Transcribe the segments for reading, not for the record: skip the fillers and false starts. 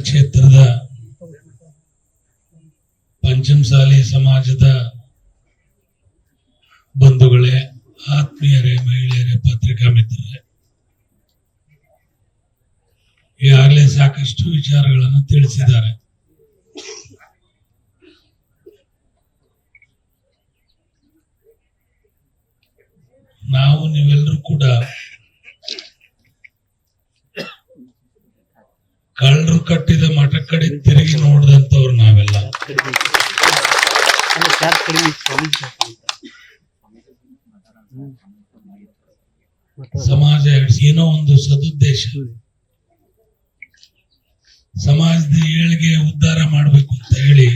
ಕ್ಷೇತ್ರದ ಪಂಚಮಸಾಲಿ ಸಮಾಜದ ಬಂಧುಗಳೇ, ಆತ್ಮೀಯರೇ, ಮಹಿಳೆಯರೇ, ಪತ್ರಿಕಾ ಮಿತ್ರರೇ, ಈಗಾಗಲೇ ಸಾಕಷ್ಟು ವಿಚಾರಗಳನ್ನು ತಿಳಿಸಿದ್ದಾರೆ. ನಾವು ನೀವೆಲ್ಲರೂ ಕೂಡ ಕಳ್ಳರು ಕಟ್ಟಿದ ಮಠ ಕಡೆ ತಿರುಗಿ ನೋಡಿದಂತವ್ರು ನಾವೆಲ್ಲ. ಸಮಾಜ ಏನೋ ಒಂದು ಸದುದ್ದೇಶ, ಸಮಾಜದ ಏಳಿಗೆ ಉದ್ಧಾರ ಮಾಡಬೇಕು ಅಂತ ಹೇಳಿ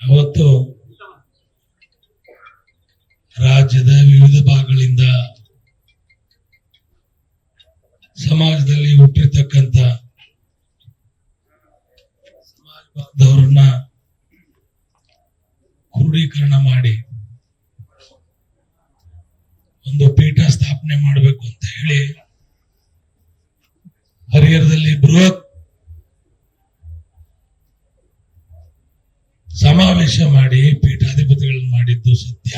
ಅವತ್ತು ರಾಜ್ಯದ ವಿವಿಧ ಭಾಗಗಳಿಂದ ಸಮಾಜದಲ್ಲಿ ಹುಟ್ಟಿರ್ತಕ್ಕಂಥ ಸಮಾಜ ಬಾಂಧವರನ್ನ ಕ್ರೋಢೀಕರಣ ಮಾಡಿ ಒಂದು ಪೀಠ ಸ್ಥಾಪನೆ ಮಾಡಬೇಕು ಅಂತ ಹೇಳಿ ಹರಿಹರದಲ್ಲಿ ಬೃಹತ್ ಸಮಾವೇಶ ಮಾಡಿ ಪೀಠಾಧಿಪತಿಗಳನ್ನು ಮಾಡಿದ್ದು ಸತ್ಯ.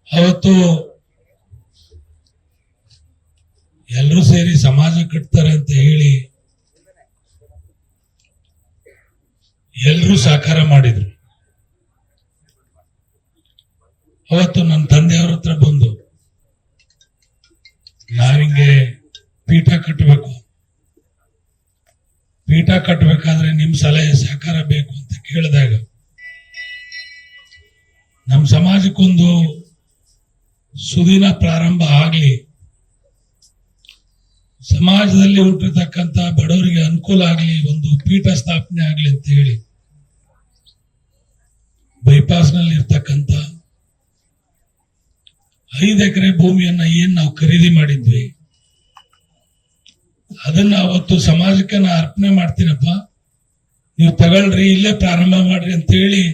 ಅವತ್ತು ಎಲ್ಲರೂ ಸೇರಿ ಸಮಾಜ ಕಟ್ತಾರೆ ಅಂತ ಹೇಳಿ ಎಲ್ಲರೂ ಸಾಕಾರ ಮಾಡಿದ್ರು. ಅವತ್ತು ನನ್ನ ತಂದೆಯವ್ರ ಹತ್ರ ಬಂದು ನಾವಿಂಗೆ ಪೀಠ ಕಟ್ಟಬೇಕಾದ್ರೆ ನಿಮ್ ಸಲಹೆ ಸಹಕಾರ ಬೇಕು ಅಂತ ಕೇಳಿದಾಗ ನಮ್ಮ ಸಮಾಜಕ್ಕೊಂದು ಸುದಿನ ಪ್ರಾರಂಭ ಆಗ್ಲಿ, ಸಮಾಜದಲ್ಲಿ ಹುಟ್ಟಿರ್ತಕ್ಕಂಥ ಬಡವರಿಗೆ ಅನುಕೂಲ ಆಗ್ಲಿ, ಒಂದು ಪೀಠ ಸ್ಥಾಪನೆ ಆಗ್ಲಿ ಅಂತ ಹೇಳಿ ಬೈಪಾಸ್ ನಲ್ಲಿ ಇರ್ತಕ್ಕಂಥ 5 ಎಕರೆ ಭೂಮಿಯನ್ನ ಏನ್ ನಾವು ಖರೀದಿ ಮಾಡಿದ್ವಿ ಅದನ್ನ ಅವತ್ತು ಸಮಾಜಕ್ಕೆ ನಾ ಅರ್ಪಣೆ ಮಾಡ್ತೀನಪ್ಪ, ನೀವು ತಗೊಳ್ರಿ, ಇಲ್ಲೇ ಪ್ರಾರಂಭ ಮಾಡ್ರಿ ಅಂತ ಹೇಳಿ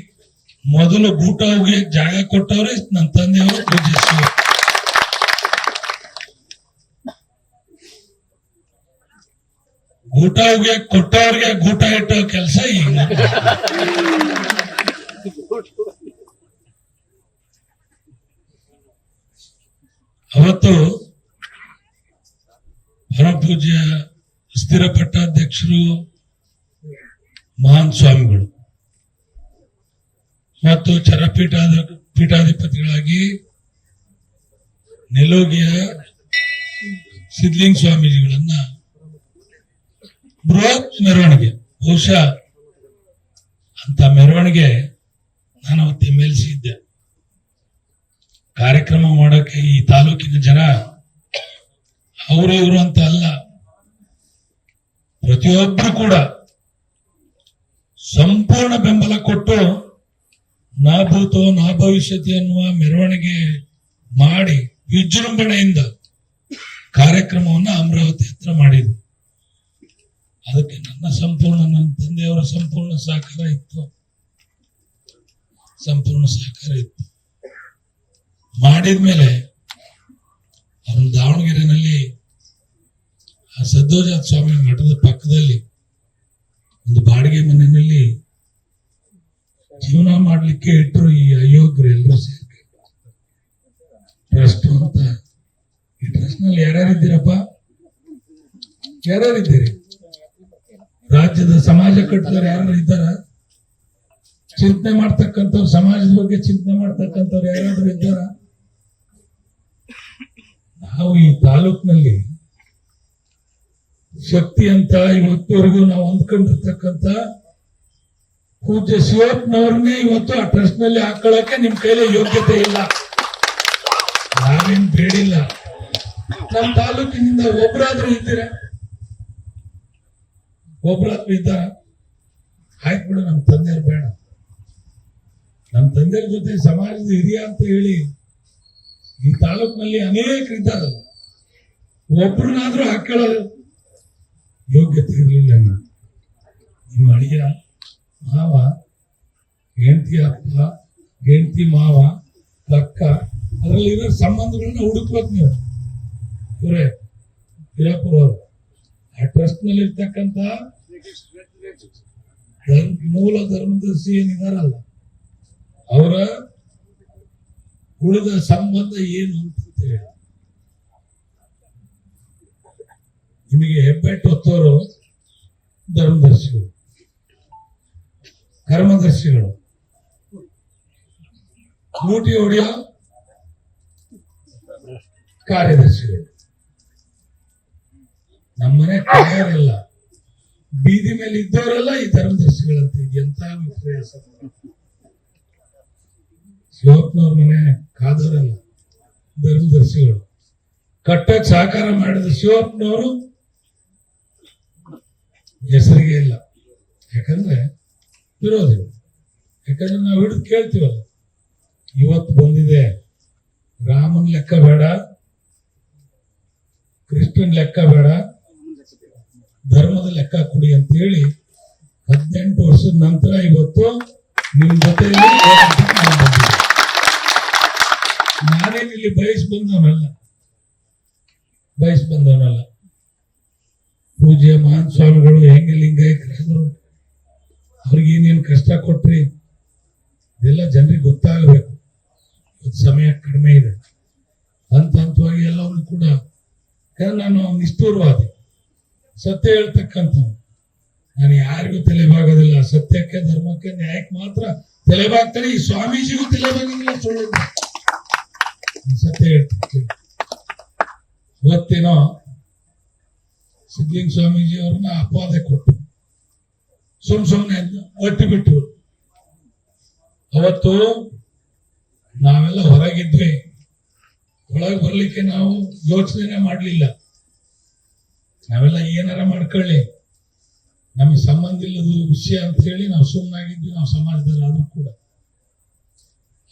ಮೊದಲು ಗೂಟ ಹೋಗಿ ಜಾಗ ಕೊಟ್ಟವ್ರೆ ನನ್ನ ತಂದೆಯವರು ಪೂಜಿಸುವ. ಗೂಟ ಹೋಗಿ ಕೊಟ್ಟವ್ರಿಗೆ ಗೂಟ ಇಟ್ಟೋ ಕೆಲಸ ಈಗ. ಅವತ್ತು ಪರಮಪೂಜ್ಯ ಸ್ಥಿರ ಪಟ್ಟಾಧ್ಯಕ್ಷರು ಮಹಾನ್ ಸ್ವಾಮಿಗಳು ಮತ್ತು ಪೀಠಾಧಿಪತಿಗಳಾಗಿ ನೆಲೋಗಿಯ ಸಿದ್ಧಲಿಂಗ ಸ್ವಾಮೀಜಿಗಳನ್ನ ಬೃಹತ್ ಮೆರವಣಿಗೆ, ಬಹುಶಃ ಅಂತ ಮೆರವಣಿಗೆ ನಾನು ಅವತ್ತು MLC ಇದ್ದೆ. ಕಾರ್ಯಕ್ರಮ ಮಾಡಕ್ಕೆ ಈ ತಾಲೂಕಿನ ಜನ ಅವರು ಇವರು ಅಂತ ಅಲ್ಲ, ಪ್ರತಿಯೊಬ್ಬರು ಕೂಡ ಸಂಪೂರ್ಣ ಬೆಂಬಲ ಕೊಟ್ಟು ನಾ ಭೂತೋ ನಾ ಭವಿಷ್ಯತಿ ಅನ್ನುವ ಮೆರವಣಿಗೆ ಮಾಡಿ ವಿಜೃಂಭಣೆಯಿಂದ ಕಾರ್ಯಕ್ರಮವನ್ನ ಅಮರಾವತಿ ಹತ್ರ ಮಾಡಿದ್ವಿ. ಅದಕ್ಕೆ ನನ್ನ ತಂದೆಯವರ ಸಂಪೂರ್ಣ ಸಹಕಾರ ಇತ್ತು. ಮಾಡಿದ್ಮೇಲೆ ಅವ್ರ ದಾವಣಗೆರೆನಲ್ಲಿ ಆ ಸದ್ದೋಜಾತ ಸ್ವಾಮಿ ಮಠದ ಪಕ್ಕದಲ್ಲಿ ಒಂದು ಬಾಡಿಗೆ ಮನೆಯಲ್ಲಿ ಜೀವನ ಮಾಡ್ಲಿಕ್ಕೆ ಇಟ್ಟರು ಈ ಅಯೋಗ್ಯರು ಎಲ್ಲರೂ ಸೇರಿ ಟ್ರಸ್ಟ್ ಅಂತ. ಈ ಟ್ರಸ್ಟ್ ನಲ್ಲಿ ಯಾರ್ಯಾರಿದ್ದೀರಪ್ಪ? ಯಾರ್ಯಾರಿದ್ದೀರಿ? ರಾಜ್ಯದ ಸಮಾಜ ಕಟ್ಟಿದವರು ಯಾರು ಇದ್ದಾರ? ಚಿಂತನೆ ಮಾಡ್ತಕ್ಕಂಥವ್ರು, ಸಮಾಜದ ಬಗ್ಗೆ ಚಿಂತನೆ ಮಾಡ್ತಕ್ಕಂಥವ್ರು ಯಾರಾದ್ರೂ ಇದ್ದಾರ? ನಾವು ಈ ತಾಲೂಕಿನಲ್ಲಿ ಶಕ್ತಿ ಅಂತ ಇವತ್ತುವರೆಗೂ ನಾವು ಅಂದ್ಕೊಂಡಿರ್ತಕ್ಕಂಥ ಪೂಜ್ಯ ಶಿವಪ್ಪನವ್ರನ್ನೇ ಇವತ್ತು ಆ ಟ್ರಸ್ಟ್ ನಲ್ಲಿ ಹಾಕೊಳ್ಳಕ್ಕೆ ನಿಮ್ ಕೈಲಿ ಯೋಗ್ಯತೆ ಇಲ್ಲ. ನಾವೇನ್ ಬೇಡಿಲ್ಲ. ನಮ್ಮ ತಾಲೂಕಿನಿಂದ ಒಬ್ಬರಾದ್ರೂ ಇದ್ದೀರಾ? ಒಬ್ಬರಾದ್ರೂ ಇದ್ದಾರ? ಆಯ್ತು ಬಿಡು, ನಮ್ಮ ತಂದೆಯವ್ರು ಬೇಡ. ನಮ್ಮ ತಂದೆಯವ್ರ ಜೊತೆ ಸಮಾಜದ ಹಿರಿಯ ಅಂತ ಹೇಳಿ ಈ ತಾಲೂಕಿನಲ್ಲಿ ಅನೇಕರಿದ್ದಾರೆ. ಒಬ್ಬರನ್ನಾದ್ರೂ ಹಾಕೊಳ್ಳೋ ಯೋಗ್ಯತೆ ಇರಲಿಲ್ಲ. ನಿಮ್ಮ ಅಳಿಯ, ಮಾವ, ಹೆಂಡತಿ ಅಪ್ಪ, ಹೆಂಡತಿ ಮಾವ, ಅಕ್ಕ, ಅದರಲ್ಲಿರೋ ಸಂಬಂಧಗಳನ್ನ ಹುಡುಕ್ಬೇಕು ನೀವು. ಇವರೇ ಹಿರಾಪುರ ಅವರು ಆ ಟ್ರಸ್ಟ್ ನಲ್ಲಿ ಇರ್ತಕ್ಕಂತ ಮೂಲ ಧರ್ಮದರ್ಶಿ ಏನಿದಾರಲ್ಲ ಅವರ ಉಳಿದ ಸಂಬಂಧ ಏನು ಅಂತ ಹೇಳಿ ನಿಮಗೆ ಹೆಬ್ಬೆಟ್ಟು ಹೊತ್ತವರು ಧರ್ಮದರ್ಶಿಗಳು, ಕರ್ಮದರ್ಶಿಗಳು, ಮೂಟಿ ಹೊಡೆಯೋ ಕಾರ್ಯದರ್ಶಿಗಳು. ನಮ್ಮನೆ ಕಾರ್ಯರೆಲ್ಲ ಬೀದಿ ಮೇಲೆ ಇದ್ದವರೆಲ್ಲ ಈ ಧರ್ಮದರ್ಶಿಗಳಂತ ಎಂತ ವಿಪರ್ಯಾಸ. ಶಿವಪ್ಪನವ್ರ ಮನೆ ಕಾದವರೆಲ್ಲ ಧರ್ಮದರ್ಶಿಗಳು. ಕಟ್ಟಕ್ಕೆ ಸಹಕಾರ ಮಾಡಿದ ಶಿವಪ್ಪನವರು ಹೆಸರಿಗೆ ಇಲ್ಲ, ಯಾಕಂದ್ರೆ ವಿರೋಧಿಗಳು. ಯಾಕಂದ್ರೆ ನಾವು ಹಿಡಿದು ಕೇಳ್ತೀವಲ್ಲ, ಇವತ್ತು ಬಂದಿದೆ ರಾಮನ್ ಲೆಕ್ಕ ಬೇಡ, ಕೃಷ್ಣನ್ ಲೆಕ್ಕ ಬೇಡ, ಧರ್ಮದ ಲೆಕ್ಕ ಕೊಡಿ ಅಂತ ಹೇಳಿ 18 ವರ್ಷದ ನಂತರ ಇವತ್ತು ನಿಮ್ ಜೊತೆಯಲ್ಲಿ ನಾನೇನಿಲ್ಲಿ ಬಯಸ್ ಬಂದವನಲ್ಲ. ಪೂಜ್ಯ ಮಹಾನ್ ಸ್ವಾಮಿಗಳು ಹೆಂಗೆ ಲಿಂಗಾಯಕರಾದ್ರು, ಅವ್ರಿಗೆ ಏನೇನು ಕಷ್ಟ ಕೊಟ್ರಿ ಇದೆಲ್ಲ ಜನರಿಗೆ ಗೊತ್ತಾಗಬೇಕು. ಇವತ್ತು ಸಮಯ ಕಡಿಮೆ ಇದೆ, ಹಂತವಾಗಿ ಎಲ್ಲವನ್ನು ಕೂಡ. ನಾನು ನಿಷ್ಠೂರವಾದಿ, ಸತ್ಯ ಹೇಳ್ತಕ್ಕಂಥ, ನಾನು ಯಾರಿಗೂ ತಲೆಬಾಗೋದಿಲ್ಲ. ಸತ್ಯಕ್ಕೆ, ಧರ್ಮಕ್ಕೆ, ನ್ಯಾಯಕ್ಕೆ ಮಾತ್ರ ತಲೆಬಾಗ್ತಾರೆ. ಈ ಸ್ವಾಮೀಜಿಗೂ ತಲೆಬಾಗೋದಿಲ್ಲ, ಸುಳ್ಳು ಸತ್ಯ ಹೇಳ್ತೀನಿ. ಇವತ್ತೇನೋ ಸಿದ್ಧಲಿಂಗ ಸ್ವಾಮೀಜಿ ಅವ್ರನ್ನ ಅಪವಾದ ಕೊಟ್ಟು ಸುಮ್ನೆ ಒಟ್ಟಿ ಬಿಟ್ರು. ಅವತ್ತು ನಾವೆಲ್ಲ ಹೊರಗಿದ್ವಿ, ಒಳಗೆ ಬರ್ಲಿಕ್ಕೆ ನಾವು ಯೋಚನೆ ಮಾಡ್ಲಿಲ್ಲ. ನಾವೆಲ್ಲ ಏನಾರ ಮಾಡ್ಕೊಳ್ಳಿ, ನಮಗೆ ಸಂಬಂಧ ಇಲ್ಲದ ವಿಷಯ ಅಂತ ಹೇಳಿ ನಾವು ಸುಮ್ಮನಾಗಿದ್ವಿ, ನಾವು ಸಮಾಜದಲ್ಲಾದ್ರೂ ಕೂಡ.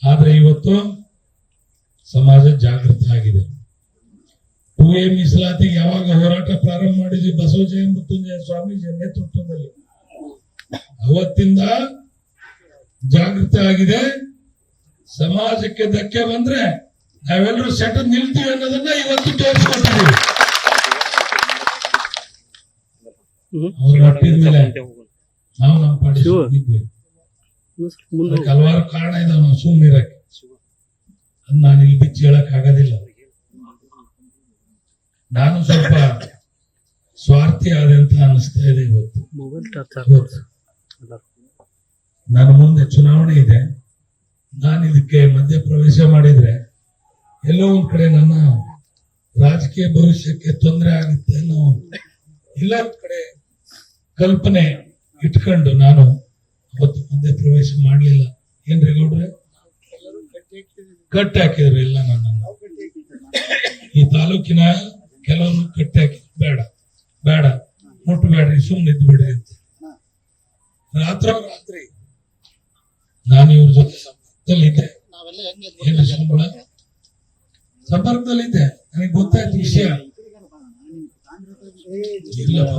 ಆದ್ರೆ ಇವತ್ತು ಸಮಾಜ ಜಾಗೃತ ಆಗಿದೆ. 2A ಮೀಸಲಾತಿಗೆ ಯಾವಾಗ ಹೋರಾಟ ಪ್ರಾರಂಭ ಮಾಡಿದ್ವಿ ಬಸವಜಯ ಮೃತ್ಯುಂಜಯ ಸ್ವಾಮೀಜಿ ನೇತೃತ್ವದಲ್ಲಿ, ಅವತ್ತಿಂದ ಜಾಗೃತ ಆಗಿದೆ. ಸಮಾಜಕ್ಕೆ ಧಕ್ಕೆ ಬಂದ್ರೆ ನಾವೆಲ್ಲರೂ ಸೆಟ್ ನಿಲ್ತೀವಿ ಅನ್ನೋದನ್ನ ಇವತ್ತು ತೋರಿಸ್ಕೊಟ್ಟಿದ್ದೀವಿ. ಅವ್ರು ಹೊಟ್ಟಿದ ಮೇಲೆ ನಾವು ನಮ್ಮ ಪಾಡಿ ಇದ್ವಿ. ಹಲವಾರು ಕಾರಣ ಇದಾವ ನಾವು ಸುಮ್ಮನಿರಕ್ಕೆ. ನಾನು ಇಲ್ಲಿ ಬಿಚ್ಚಿ ಹೇಳಕ್ ಆಗೋದಿಲ್ಲ. ನಾನು ಸ್ವಲ್ಪ ಸ್ವಾರ್ಥಿ ಆದೆ ಅಂತ ಅನಿಸ್ತಾ ಇದೆ ಇವತ್ತು. ನನ್ನ ಮುಂದೆ ಚುನಾವಣೆ ಇದೆ, ನಾನು ಇದಕ್ಕೆ ಮಧ್ಯ ಪ್ರವೇಶ ಮಾಡಿದ್ರೆ ಎಲ್ಲೋ ಒಂದ್ ಕಡೆ ನನ್ನ ರಾಜಕೀಯ ಭವಿಷ್ಯಕ್ಕೆ ತೊಂದರೆ ಆಗುತ್ತೆ ಅನ್ನೋ ಎಲ್ಲ ಕಡೆ ಕಲ್ಪನೆ ಇಟ್ಕೊಂಡು ನಾನು ಅವತ್ತು ಮಧ್ಯ ಪ್ರವೇಶ ಮಾಡಲಿಲ್ಲ. ಏನ್ರಿ ಗೌಡ್ರೆ, ಕಟ್ಟಿ ಹಾಕಿದ್ರು ಎಲ್ಲ ನನ್ನನ್ನು. ಈ ತಾಲೂಕಿನ ಕೆಲವರು ಕಟ್ಟಿ ಹಾಕಿದ್ರು, ಬೇಡ ಮುಟ್ಟಬೇಡ್ರಿ, ಸುಮ್ಮನೆ ಇದ್ದು ಬಿಡ್ರಿ ಅಂತ. ರಾತ್ರಿ ನಾನು ಇವ್ರ ಜೊತೆ ಸಂಪರ್ಕದಲ್ಲಿದ್ದೆ. ಏನು ಸಂಪರ್ಕದಲ್ಲಿದ್ದೆ, ನನಗೆ ಗೊತ್ತಾಯ್ತು ವಿಷಯ. ಇಲ್ಲಪ್ಪ,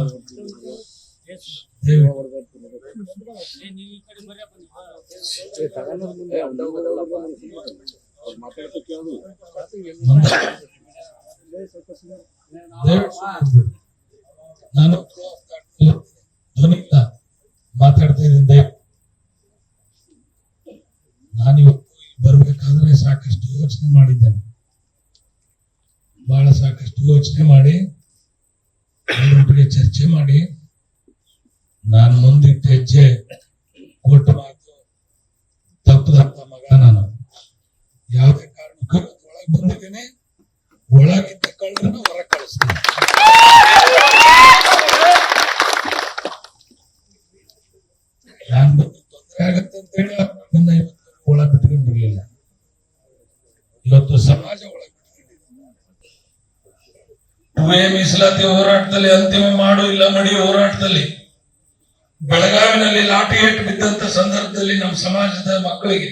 ನಾನು ಧ್ವನಿಯಿಂದ ಮಾತಾಡ್ತಾ ಇದ್ದೀನಿ. ನಾನಿವತ್ತು ಬರ್ಬೇಕಾದ್ರೆ ಸಾಕಷ್ಟು ಯೋಚನೆ ಮಾಡಿದ್ದೇನೆ, ಬಹಳ ಸಾಕಷ್ಟು ಯೋಚನೆ ಮಾಡಿ ಒಟ್ಟಿಗೆ ಚರ್ಚೆ ಮಾಡಿ ನಾನು ಮುಂದಿಟ್ಟ ಹೆಜ್ಜೆ ಕೊಟ್ಟ ಮಾತು ತಪ್ಪದಂತ ಮಗ ನಾನು. ಯಾವುದೇ ಕಾರಣಕ್ಕೂ ಒಳಗೆ ಬಂದಿದ್ದೇನೆ, ಒಳಗಿದ್ದ ಕಳ್ಳರನ್ನ ಹೊರ ಕಳಿಸ್ತೇನೆ. ನಾನು ಬಂದು ತೊಂದರೆ ಆಗತ್ತೆ ಅಂತ ಹೇಳಿ ನನ್ನ ಇವತ್ತು ಒಳ ಬಿಟ್ಕೊಂಡಿರ್ಲಿಲ್ಲ. ಇವತ್ತು ಸಮಾಜ ಒಳಗೆ ಮೀಸಲಾತಿ ಹೋರಾಟದಲ್ಲಿ, ಅಂತಿಮ ಮಾಡು ಇಲ್ಲ ಮಡಿ ಹೋರಾಟದಲ್ಲಿ ಬೆಳಗಾವಿನಲ್ಲಿ ಲಾಠಿ ಏಟು ಬಿದ್ದಂತ ಸಂದರ್ಭದಲ್ಲಿ ನಮ್ಮ ಸಮಾಜದ ಮಕ್ಕಳಿಗೆ,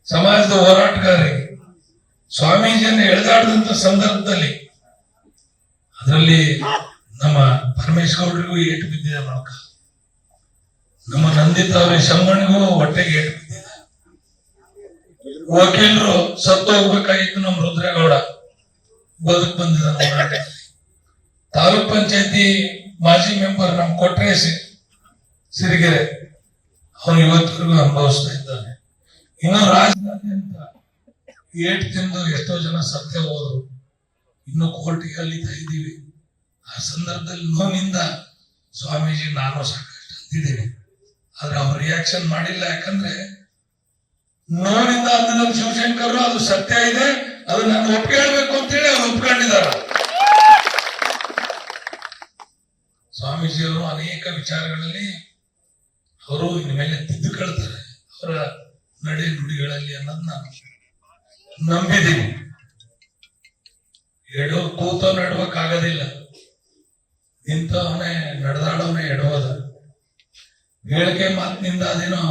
ಸಮಾಜದ ಹೋರಾಟಗಾರರಿಗೆ ಸ್ವಾಮೀಜಿಯನ್ನು ಎಳೆದಾಡಿದಂತ ಸಂದರ್ಭದಲ್ಲಿ ಅದರಲ್ಲಿ ನಮ್ಮ ಪರಮೇಶ್ವರರಿಗೂ ಏಟು ಬಿದ್ದಿದೆ ಮೊಳಕ, ನಮ್ಮ ನಂದಿತ ಅವರಿಗೆ ಶಮ್ಮನಿಗೂ ಹೊಟ್ಟೆಗೆ ಏಟು ಬಿದ್ದಿದೆ. ವಕೀಲರು ಸತ್ತು ಹೋಗ್ಬೇಕಾಗಿತ್ತು ನಮ್ಮ ರುದ್ರೇಗೌಡ, ಬದುಕು ಬಂದಿದ್ದಾನೆ ಹೋರಾಟ. ತಾಲೂಕ್ ಪಂಚಾಯತಿ ಮಾಜಿ ಮೆಂಬರ್ ನಮ್ ಕೊಟ್ರೇಶ್ ಸಿರಿಗೆರೆ, ಅವನು ಇವತ್ತಿಗೂ ಅನುಭವಿಸ್ತಾ ಇದ್ದಾನೆ. ಇನ್ನು ರಾಜ್ಯಾದ್ಯಂತ ಏಟ್ ತಿಂದು ಎಷ್ಟೋ ಜನ ಸತ್ಯ ಹೋದ್ರು, ಇನ್ನು ಕೋರ್ಟಿಗೆ ಅಲ್ಲಿತಾ ಇದ್ದೀವಿ. ಆ ಸಂದರ್ಭದಲ್ಲಿ ನೋವಿನಿಂದ ಸ್ವಾಮೀಜಿ ನಾನು ಸಾಕಷ್ಟು ಅಂತಿದ್ದೀನಿ, ಆದ್ರೆ ಅವ್ರ ರಿಯಾಕ್ಷನ್ ಮಾಡಿಲ್ಲ. ಯಾಕಂದ್ರೆ ನೋವಿನಿಂದ ಅಂದಿನಲ್ಲಿ ಶಿವಶಂಕರ್ ಅದು ಸತ್ಯ ಇದೆ, ಅದು ನಾನು ಒಪ್ಪಿಕೊಳ್ಬೇಕು ಅಂತೇಳಿ ಅವ್ರು ಒಪ್ಕೊಂಡಿದ್ದಾರೆ. ಸ್ವಾಮೀಜಿಯವರು ಅನೇಕ ವಿಚಾರಗಳಲ್ಲಿ ಅವರು ಇನ್ಮೇಲೆ ತಿದ್ದುಕೊಳ್ತಾರೆ ಅವರ ನಡೆ ನುಡಿಗಳಲ್ಲಿ ಅನ್ನೋದು ನಾನು ನಂಬಿದ್ದೀನಿ. ಕೂತ ನಡ್ಬೇಕಾಗೋದಿಲ್ಲ, ನಿಂತವನೇ ನಡೆದಾಡವನೇ ಎಡವದ. ಹೇಳಿಕೆ ಮಾತಿನಿಂದ ಅದೇನೋ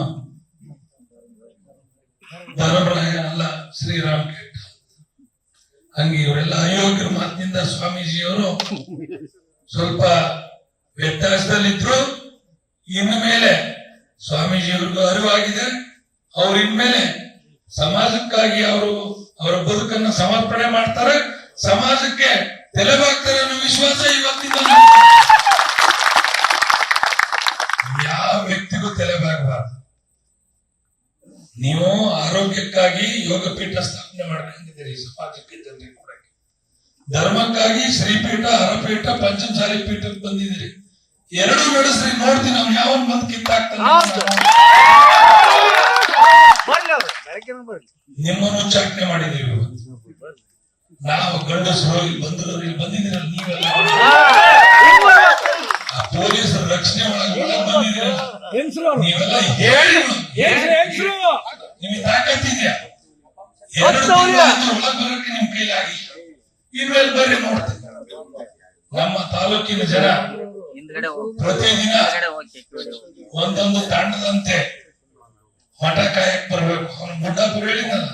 ಧರ್ಮರಾಯ ಅಲ್ಲ ಶ್ರೀರಾಮ್ ಕೆಟ್ಟ, ಹಂಗೆ ಇವರೆಲ್ಲ ಅಯೋಗ್ಯರ ಮಾತಿನಿಂದ ಸ್ವಾಮೀಜಿಯವರು ಸ್ವಲ್ಪ ವ್ಯತ್ಯಾಸದಲ್ಲಿದ್ರು. ಇನ್ನು ಮೇಲೆ ಸ್ವಾಮೀಜಿಯವ್ರಿಗೂ ಅರಿವಾಗಿದೆ, ಅವ್ರ ಇನ್ಮೇಲೆ ಸಮಾಜಕ್ಕಾಗಿ ಅವರು ಅವರ ಬದುಕನ್ನು ಸಮರ್ಪಣೆ ಮಾಡ್ತಾರೆ, ಸಮಾಜಕ್ಕೆ ತಲೆಬಾಗ್ತಾರೆ ಅನ್ನೋ ವಿಶ್ವಾಸ ಇವತ್ತಿಂದ ಯಾವ ವ್ಯಕ್ತಿಗೂ ತಲೆಬಾಗಬಾರದು. ನೀವು ಆರೋಗ್ಯಕ್ಕಾಗಿ ಯೋಗ ಪೀಠ ಸ್ಥಾಪನೆ ಮಾಡ್ಕೊಂಡಿದ್ದೀರಿ, ಸಮಾಜಕ್ಕೆ ಜನರಿಗೆ ಕೂಡ ಧರ್ಮಕ್ಕಾಗಿ ಶ್ರೀಪೀಠ, ಹರಪೀಠ, ಪಂಚಮಸಾಲಿ ಪೀಠಕ್ಕೆ ಬಂದಿದ್ದೀರಿ. ಎರಡು ನಡೆಸ್ರಿ, ನೋಡ್ತೀನಿ ಅವ್ನು ಯಾವನ್ ಬಂದ್ ಕಿತ್ತಾಗ್ತಾನೆ. ನಿಮ್ಮನ್ನು ಉಚ್ಚಾಟನೆ ಮಾಡಿದೀವಿ. ನಾವು ಗಂಡಸರು ಇಲ್ಲಿ ಬಂದಿದ್ದೀರಲ್ಲ, ನೀವೆಲ್ಲ ಪೊಲೀಸರ ರಕ್ಷಣೆ ಒಳಗೆ ಬಂದಿದ್ದೀರಲ್ಲ, ನೀವೆಲ್ಲ ಹೇಳಿ ನಿಮಗೆ ತಾಕತ್ತಿದ್ಯಾ? ಎರಡು ಒಳಗೆ ಬರೋಕೆ ನಿಮ್ ಕೈಲಾಗಿಲ್ಲ. ಇನ್ಮೇಲೆ ಬರ್ರಿ ನೋಡ್ತೀನಿ. ನಮ್ಮ ತಾಲೂಕಿನ ಜನ ಪ್ರತಿದಿನ ಒಂದೊಂದು ತಾಂಡದಂತೆ ಮಠ ಕಾಯಕ್ ಬರ್ಬೇಕು. ಅವನು ಮುಡ್ಡಾಪುರ ಹೇಳಿದ್ನಲ್ಲ,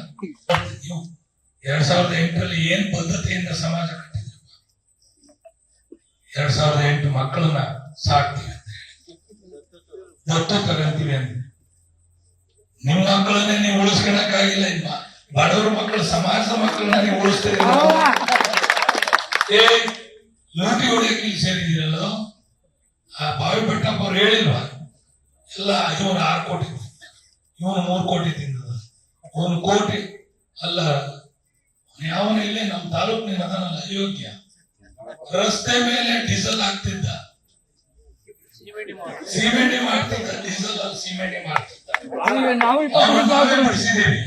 2008ರಲ್ಲಿ ಏನ್ ಬದ್ಧತೆಯಿಂದ ಸಮಾಜ ಕಟ್ಟಿದ್ರು. 2008 ಮಕ್ಕಳನ್ನ ಸಾಕ್ತೀವಿ ಅಂತ ಹೇಳಿ ದತ್ತು ತಗಂತೀವಿ ಅಂತ. ನಿಮ್ ಮಕ್ಕಳನ್ನೇ ನೀವು ಉಳಿಸ್ಕೊಳಕ್ಕಾಗಿಲ್ಲ. ಇನ್ನ ಬಡವರ ಮಕ್ಕಳು, ಸಮಾಜದ ಮಕ್ಕಳನ್ನ ನೀವು ಉಳಿಸ್ತೀರಿ. ಲೂಟಿ ಹೊಡೆಯಕ್ಕೆ ಇಲ್ಲಿ ಸೇರಿದಿರಲ್ಲ. ಆ ಬಾವಿ ಬೆಟ್ಟಪ್ಪ ಅವ್ರು ಹೇಳಿಲ್ವಾ, ಎಲ್ಲ ಇವನು 6 ಕೋಟಿ, ಇವನು 3 ಕೋಟಿ ತಿಂದದ, 1 ಕೋಟಿ ಅಲ್ಲ. ಯಾವನ ಇಲ್ಲೇ ನಮ್ಮ ತಾಲೂಕಿನ ಅದನ್ನಲ್ಲ ಅಯೋಗ್ಯ, ರಸ್ತೆ ಮೇಲೆ ಡೀಸೆಲ್ ಹಾಕ್ತಿದ್ದ, ಸಿಮೆಂಟ್ ಮಾಡ್ತಿದ್ದ, ಡೀಸೆಲ್ ಅಲ್ಲಿ ಸಿಮೆಂಟ್ ಮಾಡ್ತಿದ್ದ. ಬಿಡಿಸಿದ್ದೀವಿ.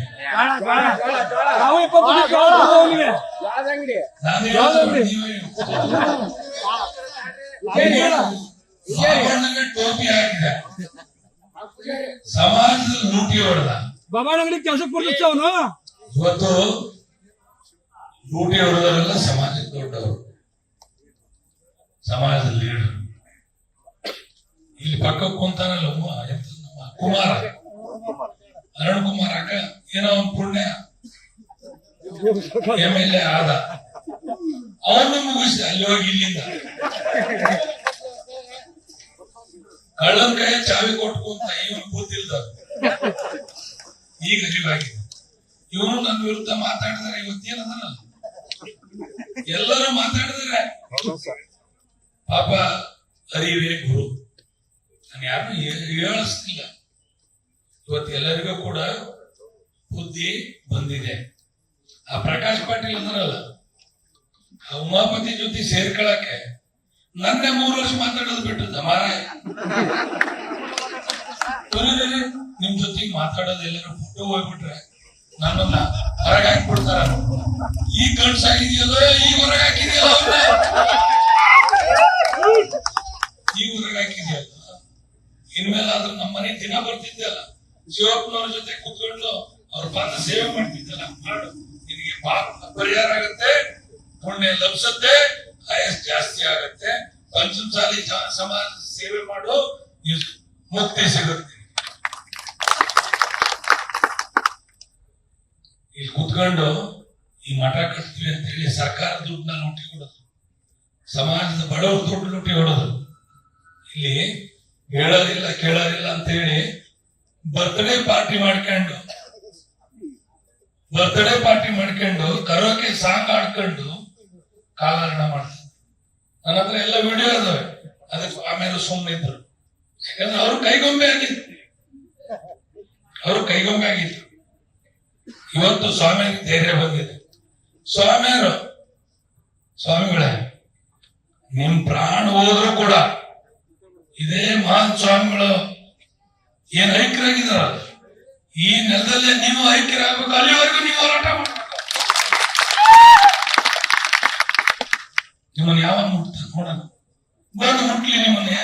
ಟೋಪಿ ಹಾಕಿದ, ಸಮಾಜದ ಲೂಟಿ ಹೊಡೆದ. ಬಾಬಾನಗರಿ ಕೆಲಸಕ್ಕೆ ಬರ್ಲಿಕ್ಕೆ ಅವನು ಇವತ್ತು ಲೂಟಿ ಹೊಡೆದವರೆಲ್ಲ ಸಮಾಜದ ದೊಡ್ಡವರು, ಸಮಾಜದ ಲೀಡರ್. ಇಲ್ಲಿ ಪಕ್ಕ ಕುಂತಾನಲ್ಲ ಕುಮಾರ, ಅರುಣ್ ಕುಮಾರ್ ಅಕ್ಕ, ಏನೋ ಒಂದು ಪುಣ್ಯ MLA ಆದ, ಅವನು ಮುಗಿಸಿದ. ಅಲ್ಲಿ ಹೋಗಿ ಇಲ್ಲಿಂದ ಕಳ್ಳನ್ ಕೈ ಚಾವಿ ಕೊಟ್ಕೊಂತ ಇವನು ಕೂತಿಲ್ದ. ಈಗ ಅರಿವಾಗಿದೆ. ಇವನು ನನ್ನ ವಿರುದ್ಧ ಮಾತಾಡಿದಾರೆ. ಇವತ್ತೇನದಲ್ಲ, ಎಲ್ಲರೂ ಮಾತಾಡಿದಾರೆ. ಪಾಪ ಅರಿವೇ ಗುರು, ನಾನು ಯಾರು ಹೇಳಿಸ್ತಿಲ್ಲ. ಇವತ್ತು ಎಲ್ಲರಿಗೂ ಕೂಡ ಬುದ್ಧಿ ಬಂದಿದೆ. ಆ ಪ್ರಕಾಶ್ ಪಾಟೀಲ್ ಅಂದ್ರಲ್ಲ, ಆ ಉಮಾಪತಿ ಜೊತೆ ಸೇರ್ಕೊಳಕ್ಕೆ ನನ್ನೇ 3 ವರ್ಷ ಮಾತಾಡೋದು ಬಿಟ್ಟದ. ಮಾರಾಯ, ನಿಮ್ ಜೊತೆಗೆ ಮಾತಾಡೋದು ಎಲ್ಲರೂ ಫೋಟೋ ಹೋಗ್ಬಿಟ್ರೆ ನನ್ನನ್ನ ಹೊರಗೆ ಹಾಕ್ಬಿಡ್ತಾರ. ಈ ಗಂಡ್ಸಾಗಿದೆಯಲ್ಲ, ಈಗ ಹೊರಗೆ ಹಾಕಿದೆಯಲ್ಲ, ಈಗ ಹೊರಗೆ ಹಾಕಿದೆಯಲ್ಲ. ಇನ್ಮೇಲಾದ್ರೂ ನಮ್ಮ ಮನೆ ದಿನ ಬರ್ತಿದ್ದಲ್ಲ, ಶಿವಪ್ಪನವ್ರ ಜೊತೆ ಕೂತ್ಕೊಂಡು ಅವ್ರ ಪಾದ ಸೇವೆ ಮಾಡ್ತಿದ್ದಲ್ಲ, ಮಾಡು. ನಿನಗೆ ಪಾಪ ಪರಿಹಾರ ಆಗುತ್ತೆ, ಪುಣ್ಯ ಲಭಿಸುತ್ತೆ, ಆಯಸ್ ಜಾಸ್ತಿ ಆಗತ್ತೆ. ಪಂಚಮಸಾಲಿ ಸಮಾಜ ಸೇವೆ ಮಾಡು, ಮುಕ್ತಿ ಸಿಗುತ್ತೆ. ಇಲ್ಲಿ ಕೂತ್ಕೊಂಡು ಈ ಮಠ ಕಟ್ತೀವಿ ಅಂತ ಹೇಳಿ ಸರ್ಕಾರ ದುಡ್ಡನ್ನ ಲೂಟಿ ಹೊಡೋದು, ಸಮಾಜದ ಬಡವರು ದುಡ್ಡು ಲೂಟಿ ಹೊಡೋದು. ಇಲ್ಲಿ ಹೇಳೋದಿಲ್ಲ ಕೇಳೋದಿಲ್ಲ ಅಂತ ಹೇಳಿ ಬರ್ತ್ಡೇ ಪಾರ್ಟಿ ಮಾಡ್ಕೊಂಡು ಕರೋಕೆ ಸಾಂಗ್ ಆಡ್ಕೊಂಡು ಕಾಲಹರಣ ಮಾಡ್ತಾರೆ. ನನ್ನ ಹತ್ರ ಎಲ್ಲ ವಿಡಿಯೋ ಇದಾವೆ. ಅದಕ್ಕೆ ಆಮೇಲೆ ಸುಮ್ಮನೆ ಇದ್ರು, ಯಾಕಂದ್ರೆ ಅವ್ರು ಕೈಗೊಂಬೆ ಆಗಿದ್ರು. ಇವತ್ತು ಸ್ವಾಮಿಗೆ ಧೈರ್ಯ ಬಂದಿದೆ. ಸ್ವಾಮಿಗಳೇ, ನಿಮ್ ಪ್ರಾಣ ಹೋದ್ರು ಕೂಡ ಇದೇ ಮಹಾನ್ ಸ್ವಾಮಿಗಳು ಏನ್ ಐಕ್ಯರಾಗಿದಾರ, ಈ ನೆಲದಲ್ಲೇ ನೀವು ಐಕ್ಯರಾಗಬೇಕು. ಅಲ್ಲಿವರೆಗೂ ನೀವು ಹೋರಾಟ ಮಾಡಬೇಕು. ನಿಮ್ಮನ್ನ ಯಾವ ಮುಟ್ತ ನೋಡೋಣ, ಬಂದು ಮುಟ್ಲಿ, ನಿಮ್ಮನ್ನೇ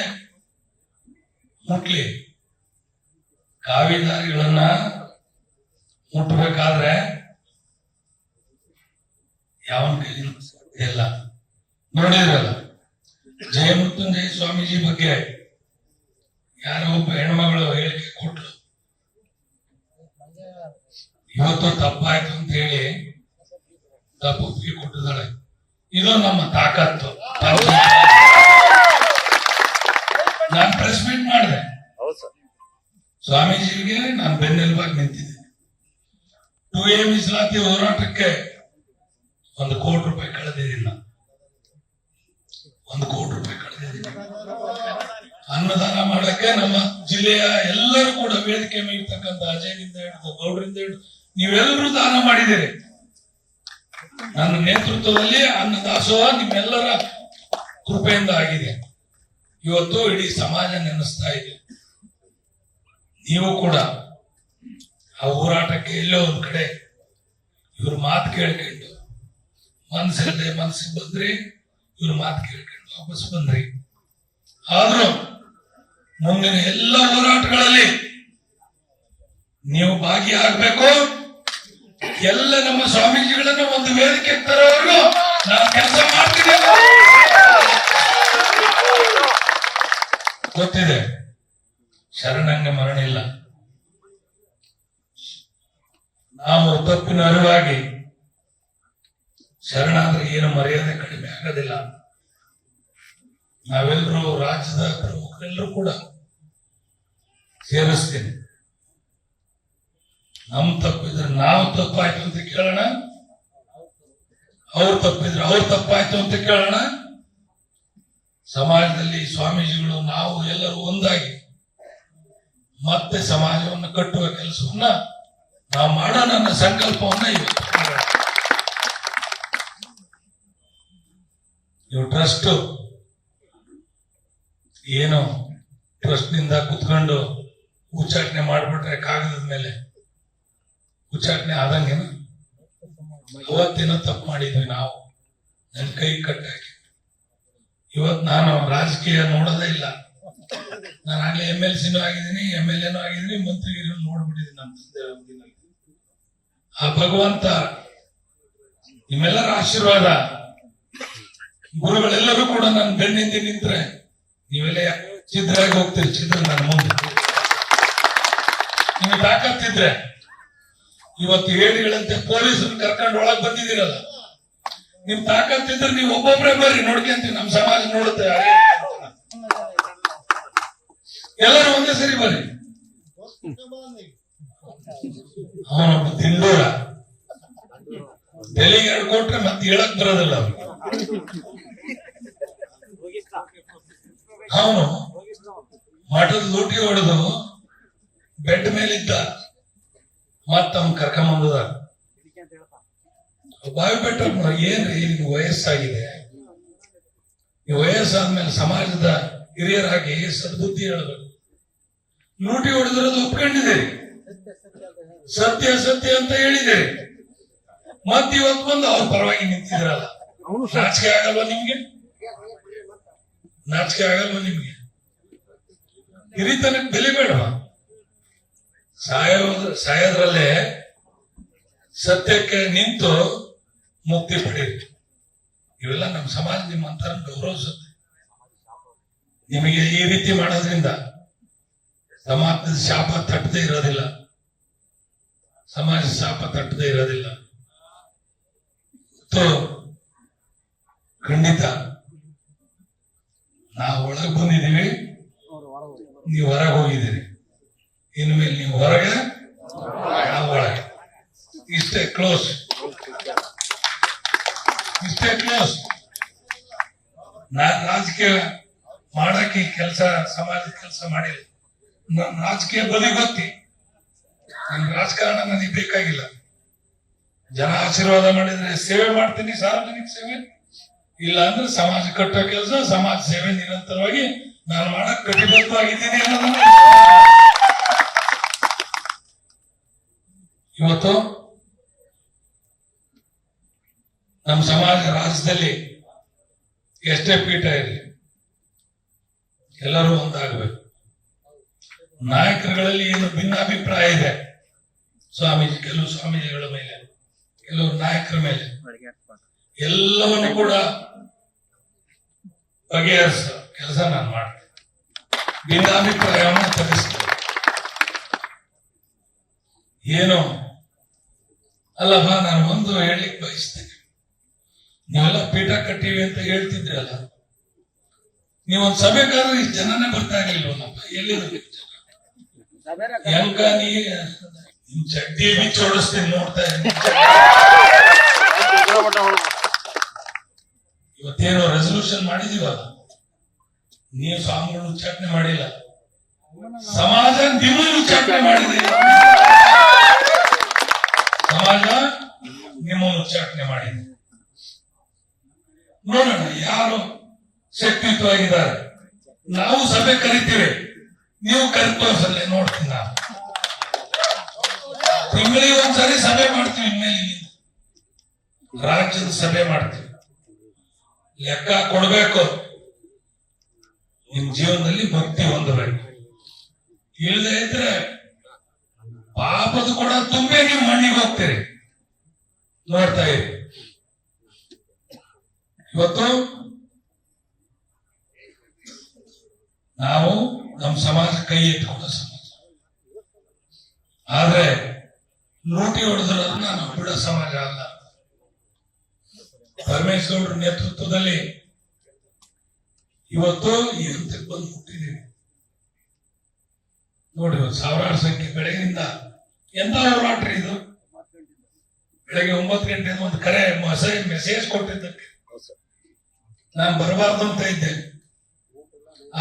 ಮುಟ್ಲಿ. ಕಾವಿದಾರಿಗಳನ್ನ ಮುಟ್ಟಬೇಕಾದ್ರೆ ಯಾವನ್ ಕೈ ಎಲ್ಲ ನೋಡಿದ್ರಲ್ಲ. ಜಯಮೃತ್ಯುಂಜಯ ಸ್ವಾಮೀಜಿ ಬಗ್ಗೆ ಯಾರೋ ಒಬ್ಬ ಹೆಣ್ಮಗಳು ಹೇಳಿಕೆ ಕೊಟ್ರು. ಇವತ್ತು ತಪ್ಪಾಯ್ತು ಅಂತ ಹೇಳಿ ತಪ್ಪೊಪ್ಪಿಗೆ ಕೊಟ್ಟಿದ್ದಾಳೆ. ಇದು ನಮ್ಮ ತಾಕತ್ತು. ನಾನು ಪ್ರೆಸ್ ಮೀಟ್ ಮಾಡಿದೆ, ಸ್ವಾಮೀಜಿಗೆ ನಾನು ಬೆನ್ನೆಲುಬಾಗಿ ನಿಂತಿದ್ದೆ. 2A ಮೀಸಲಾತಿ ಹೋರಾಟಕ್ಕೆ 1 ಕೋಟಿ ರೂಪಾಯಿ ಕಳೆದಿದ್ದೀನಿ ನಾನು. 1 ಕೋಟಿ ರೂಪಾಯಿ ಕಳೆದಿದ್ದೀನಿ. ಅನ್ನದಾನ ಮಾಡಕ್ಕೆ ನಮ್ಮ ಜಿಲ್ಲೆಯ ಎಲ್ಲರೂ ಕೂಡ ವೇದಿಕೆ ಮೇಲಿರ್ತಕ್ಕಂಥ ಅಜಯನಿಂದ ಹಿಡಿದು ಗೌಡರಿಂದ ಹಿಡಿದು ನೀವೆಲ್ಲರೂ ದಾನ ಮಾಡಿದ್ದೀರಿ. ನನ್ನ ನೇತೃತ್ವದಲ್ಲಿ ಅನ್ನದಾಸೋಹ ನಿಮ್ಮೆಲ್ಲರ ಕೃಪೆಯಿಂದ ಆಗಿದೆ. ಇವತ್ತು ಇಡೀ ಸಮಾಜ ನೆನೆಸ್ತಾ ಇದೆ. ನೀವು ಕೂಡ ಆ ಹೋರಾಟಕ್ಕೆ ಎಲ್ಲೋ ಒಂದ್ ಕಡೆ ಇವ್ರ ಮಾತು ಕೇಳ್ಕೊಂಡು ಮನಸ್ಸಿಲ್ಲದೆ ಮನಸ್ಸಿಗೆ ಬಂದ್ರಿ, ಇವ್ರ ಮಾತು ಕೇಳ್ಕೊಂಡು ವಾಪಸ್ ಬಂದ್ರಿ. ಆದ್ರೂ ಮುಂದಿನ ಎಲ್ಲ ಹೋರಾಟಗಳಲ್ಲಿ ನೀವು ಭಾಗಿಯಾಗಬೇಕು. ಎಲ್ಲ ನಮ್ಮ ಸ್ವಾಮೀಜಿಗಳನ್ನ ಒಂದು ವೇದಿಕೆ ತರೋವರೆಗೂ ನಾನು ಕೆಲಸ ಮಾಡ್ತೀನಿ. ಗೊತ್ತಿದೆ, ಶರಣಂಗೆ ಮರಣ ಇಲ್ಲ. ನಾವು ತಪ್ಪಿನ ಅರಿವಾಗಿ ಶರಣಾದ್ರೆ ಏನು ಮರ್ಯಾದೆ ಕಡಿಮೆ ಆಗೋದಿಲ್ಲ. ನಾವೆಲ್ಲರೂ ರಾಜ್ಯದ ಪ್ರಮುಖರೆಲ್ಲರೂ ಕೂಡ ಸೇರಿಸ್ತೀನಿ. ನಮ್ ತಪ್ಪಿದ್ರೆ ನಾವು ತಪ್ಪಾಯ್ತು ಅಂತ ಕೇಳೋಣ, ಅವ್ರು ತಪ್ಪಿದ್ರೆ ಅವ್ರು ತಪ್ಪಾಯ್ತು ಅಂತ ಕೇಳೋಣ. ಸಮಾಜದಲ್ಲಿ ಸ್ವಾಮೀಜಿಗಳು ನಾವು ಎಲ್ಲರೂ ಒಂದಾಗಿ ಮತ್ತೆ ಸಮಾಜವನ್ನು ಕಟ್ಟುವ ಕೆಲಸವನ್ನ ನಾವು ಮಾಡೋಣ ಅನ್ನೋ ಸಂಕಲ್ಪವನ್ನ ಇವತ್ತು ಮಾಡೋಣ. ಇವು ಟ್ರಸ್ಟ್ ಏನು ಟ್ರಸ್ಟ್ ನಿಂದ ಕುತ್ಕೊಂಡು ಉಚ್ಚಾಟನೆ ಮಾಡ್ಬಿಟ್ರೆ ಕಾಗದದ ಮೇಲೆ ಉಚ್ಚಾಟನೆ ಆದಂಗೆನ. ಅವತ್ತೇನೋ ತಪ್ಪು ಮಾಡಿದ್ವಿ ನಾವು, ನನ್ನ ಕೈ ಕಟ್ಟಾಕಿ. ಇವತ್ತು ನಾನು ರಾಜಕೀಯ ನೋಡೋದೇ ಇಲ್ಲ. ನಾನು ಆಗ್ಲೇ MLCನೂ ಆಗಿದ್ದೀನಿ, MLAನೂ ಆಗಿದ್ದೀನಿ, ಮಂತ್ರಿಗಿರಿನೂ ನೋಡ್ಬಿಟ್ಟಿದ್ದೀನಿ ನಮ್ಮ ತಂದೆ ಅವಧಿನಲ್ಲಿ. ಆ ಭಗವಂತ ನಿಮ್ಮೆಲ್ಲರ ಆಶೀರ್ವಾದ, ಗುರುಗಳೆಲ್ಲರೂ ಕೂಡ ನನ್ನ ಬೆನ್ನಿಂದ ನಿಂತ್ರೆ ನೀವೆಲ್ಲ ಛಿದ್ರಾಗಿ ಹೋಗ್ತೀರಿ. ಛಿದ್ರ ನನ್ನ ಮುಂದೆ ನಿಮಗೆ ತಾಕತ್ತಿದ್ರೆ ಇವತ್ತು ಹೇಳಿಗಳಂತೆ ಪೊಲೀಸರು ಕರ್ಕೊಂಡು ಒಳಗ್ ಬಂದಿದ್ದೀರಲ್ಲ, ನಿಮ್ ತಾಕತ್ತಿದ್ರೆ ನೀವು ಒಬ್ಬೊಬ್ರೆ ಬರ್ರಿ, ನೋಡ್ಕೊಂತೀವಿ. ನಮ್ಮ ಸಮಾಜ ನೋಡುತ್ತೆ. ಎಲ್ಲರೂ ಒಂದೇ ಸರಿ ಬರ್ರಿ. ಅವನೊಬ್ಬ ತಿಂದೂರ ತೆಲಿಗೆ 2 ಕೊಟ್ರೆ ಮತ್ತೆ ಹೇಳಕ್ ಬರೋದಿಲ್ಲ ಅವ್ರಿಗೆ. ಅವನು ಮಠದ ಲೂಟಿ ಹೊಡೆದು ಬೆಡ್ ಮೇಲಿದ್ದ, ಮತ್ತ ಅವ್ನು ಕರ್ಕೊಂಬಂದ ಬಾವಿ ಬೆಟ್ಟ. ಏನ್ರಿ ನಿಮ್ಗೆ ವಯಸ್ಸಾಗಿದೆ, ನೀವು ವಯಸ್ಸಾದ್ಮೇಲೆ ಸಮಾಜದ ಹಿರಿಯರಾಗಿ ಸದ್ಬುದ್ಧಿ ಹೇಳಬೇಕು. ಲೂಟಿ ಹೊಡೆದಿರೋದು ಒಪ್ಕೊಂಡಿದ್ದೀರಿ, ಸತ್ಯ ಸತ್ಯ ಅಂತ ಹೇಳಿದ್ದೀರಿ. ಮತ್ ಇವತ್ತು ಬಂದು ಅವ್ರ ಪರವಾಗಿ ನಿಂತಿದ್ರಲ್ಲ, ನಾಚಿಕೆ ಆಗಲ್ವಾ ನಿಮ್ಗೆ? ನಾಚಿಕೆ ಆಗಲ್ವಾ ನಿಮ್ಗೆ? ಹಿರಿತನಕ್ಕೆ ಬೆಲೆ ಬೇಡವಾ? ಸಾಯೋದ್ರಲ್ಲೇ ಸತ್ಯಕ್ಕೆ ನಿಂತು ಮುಕ್ತಿ ಪಡೀರಿ. ಇವೆಲ್ಲ ನಮ್ಮ ಸಮಾಜ ನಿಮ್ಮ ಅಂತರ ಗೌರವಿಸುತ್ತೆ. ನಿಮಗೆ ಈ ರೀತಿ ಮಾಡೋದ್ರಿಂದ ಸಮಾಜದ ಶಾಪ ತಟ್ಟದೇ ಇರೋದಿಲ್ಲ, ಸಮಾಜ ಶಾಪ ತಟ್ಟದೇ ಇರೋದಿಲ್ಲ. ಖಂಡಿತ ನಾವು ಒಳಗೆ ಬಂದಿದ್ದೀವಿ, ನೀವು ಹೊರಗೆ ಹೋಗಿದ್ದೀರಿ. ಇನ್ಮೇಲೆ ನೀವು ಹೊರಗೆ, ನಾವು ಒಳಗೆ. ಇಷ್ಟೇ ಕ್ಲೋಸ್, ಇಷ್ಟೇ ಕ್ಲೋಸ್. ನಾನ್ ರಾಜಕೀಯ ಮಾಡಕ್ಕೆ ಕೆಲಸ ಸಮಾಜದ ಕೆಲಸ ಮಾಡಿಲ್ಲ. ನನ್ ರಾಜಕೀಯ ಬದಿ ಗೊತ್ತಿ, ನನ್ ರಾಜಕಾರಣ ನನಗೆ ಬೇಕಾಗಿಲ್ಲ. ಜನ ಆಶೀರ್ವಾದ ಮಾಡಿದ್ರೆ ಸೇವೆ ಮಾಡ್ತೀನಿ, ಸಾರ್ವಜನಿಕ ಸೇವೆ. ಇಲ್ಲ ಅಂದ್ರೆ ಸಮಾಜ ಕಟ್ಟೋ ಕೆಲಸ, ಸಮಾಜ ಸೇವೆ ನಿರಂತರವಾಗಿ ನಾನು ಮಾಡಕ್ ಕಟಿಬದ್ಧವಾಗಿದ್ದೀನಿ ಅನ್ನೋದನ್ನ ಇವತ್ತು ನಮ್ಮ ಸಮಾಜ ರಾಜ್ಯದಲ್ಲಿ ಎಷ್ಟೇ ಪೀಠ ಇರಲಿ ಎಲ್ಲರೂ ಒಂದಾಗಬೇಕು. ನಾಯಕರುಗಳಲ್ಲಿ ಏನು ಭಿನ್ನಾಭಿಪ್ರಾಯ ಇದೆ, ಸ್ವಾಮೀಜಿ ಕೆಲವು ಸ್ವಾಮೀಜಿಗಳ ಮೇಲೆ, ಕೆಲವು ನಾಯಕರ ಮೇಲೆ, ಎಲ್ಲವನ್ನು ಕೂಡ ಬಗೆಹರಿಸೋ ಕೆಲಸ ನಾನು ಮಾಡ್ತೇನೆ. ಭಿನ್ನಾಭಿಪ್ರಾಯವನ್ನು ತರಿಸ್ತೇನೆ. ಏನು ಅಲ್ಲಪ್ಪ, ನಾನು ಒಂದು ಹೇಳಿಕ್ ಬಯಸ್ತೇನೆ. ನೀವೆಲ್ಲ ಪೀಠ ಕಟ್ಟಿವಿ ಅಂತ ಹೇಳ್ತಿದ್ರಲ್ಲ, ನೀವೊಂದು ಸಭೆಗಾರರು ಇಷ್ಟು ಜನನೇ ಬರ್ತಾ ಇರ್ಲಿಲ್ವಲ್ಲಪ್ಪ, ಎಲ್ಲಿದ್ರು ಹೆಂಗ ನಿಮ್ ಚಡ್ಡಿ ಬಿಚ್ಚೋಡಿಸ್ತೀನಿ ನೋಡ್ತಾ ಇದ್ದೀನಿ. ಇವತ್ತೇನೋ ರೆಸಲ್ಯೂಷನ್ ಮಾಡಿದೀವಲ್ಲ, ನೀವು ಸ್ವಾಮಿಗಳು ಉಚ್ಚಾಟನೆ ಮಾಡಿಲ್ಲ, ಸಮಾಜ ನಿಮ್ಮನ್ನು ಉಚ್ಚಾಟನೆ ಮಾಡಿದೀವಿ. ಸಮಾಜ ನಿಮ್ಮನ್ನು ಉಚ್ಚಾಟನೆ ಮಾಡಿದೆ. ನೋಡೋಣ ಯಾರು ಶಕ್ತಿಯುತವಾಗಿದ್ದಾರೆ. ನಾವು ಸಭೆ ಕರಿತೀವಿ, ನೀವು ಕರಿತೋರ್ಸಲ್ಲ, ನೋಡ್ತೀನಿ. ನಾವು ತಿಂಗಳಿಗೆ ಒಂದ್ಸರಿ ಸಭೆ ಮಾಡ್ತೀವಿ, ಇನ್ಮೇಲೆ ರಾಜ್ಯದ ಸಭೆ ಮಾಡ್ತೀವಿ. ಲೆಕ್ಕ ಕೊಡ್ಬೇಕು, ನಿಮ್ ಜೀವನದಲ್ಲಿ ಭಕ್ತಿ ಹೊಂದಬೇಕು. ಇಲ್ಲದೆ ಇದ್ರೆ ಪಾಪದ ಕೂಡ ತುಂಬೆ ನೀವು ಮಣ್ಣಿಗೆ ಹೋಗ್ತೀರಿ. ನೋಡ್ತಾ ಇರಿ. ಇವತ್ತು ನಾವು ನಮ್ಮ ಸಮಾಜ ಕೈ ಎತ್ಕೊಂಡ ಸಮಾಜ, ಆದ್ರೆ ಲೂಟಿ ಹೊಡೆದ್ರನ್ನ ನಾವು ಬಿಡೋ ಸಮಾಜ ಅಲ್ಲ. ಪರಮೇಶ್ವರ ನೇತೃತ್ವದಲ್ಲಿ ಇವತ್ತು ಈ ಹಂತಕ್ಕೆ ಬಂದು ಮುಟ್ಟಿದ್ದೀವಿ. ನೋಡಿ, ಸಾವಿರಾರು ಸಂಖ್ಯೆ ಬೆಳಗಿನಿಂದ ಎಂತ ಹೋರಾಟ ಇದು. ಬೆಳಗ್ಗೆ 9 ಗಂಟೆಯಿಂದ ಒಂದು ಕರೆ ಮೆಸೇಜ್ ಕೊಟ್ಟಿದ್ದಕ್ಕೆ ನಾನು ಬರಬಾರ್ದು ಅಂತ ಇದ್ದೆ,